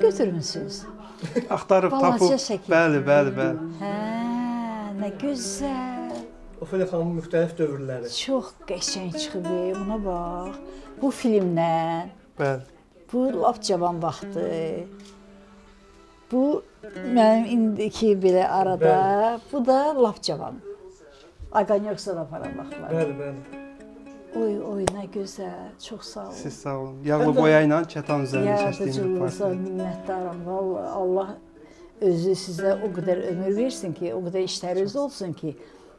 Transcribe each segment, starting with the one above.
götürmüsünüz? Axtarıb Balaca tapıb. şəkil. Bəli. Hə, nə gözəl. Ofelia xanımın müxtəlif dövrləri. Çox qəşəng çıxıb, buna bax. Bu filmdən, Bəli. bu lap cavan vaxtı. Bu mənim indiki belə arada, bu da lap cavan. Aqanyoksa da para baxlar. Bəli. Oy, nə gözəl. Çox sağ olun. Siz sağ olun. Yağlı boya ilə kətan üzərində çəkdiyim Yaradıcılığınıza portret. minnətdaram. Vallahi Allah özü sizə o qədər ömür versin ki, o qədər işləriniz olsun ki,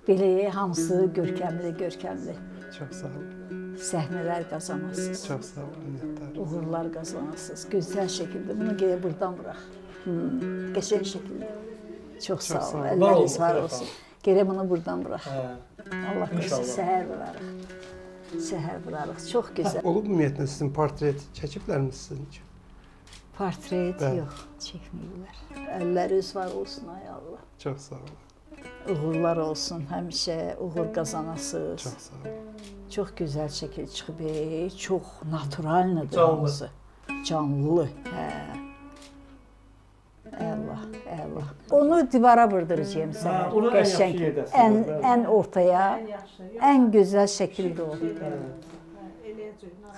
belə hamısı görkəmli. Çox sağ olun. Səhnələr qazanasınız. Çox sağ olun. Minnətdaram. Uğurlar qazanasınız. Gözəl şəkildə. Bunu gələ buradan burax. Qəşəng şəkildə. Çox sağ olun. Əlləriniz var olsun. Gələ bunu buradan burax. Allah qoysun. Səhər vurarıq. Çox gözəl. Olub ümumiyyətlə sizin portret çəkiblərmi sizin üçün? Portret Bəli. yox, çəkməyiblər. Əlləriniz var olsun ay Allah. Çox sağ olun. Uğurlar olsun, həmişə uğur qazanasınız. Çox sağ olun. Çox gözəl şəkil çıxıb, çox naturaldır Canlı. hamısı. Canlı, hə. Əla. Onu divara vurduracağım sənə. onu ən yaxşı yerdəsiniz, bəli. Ən ortaya, ən gözəl şəkildə o.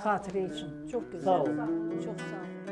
Xatirə üçün. Çox gözəl. Sağ olun. Çox sağ olun.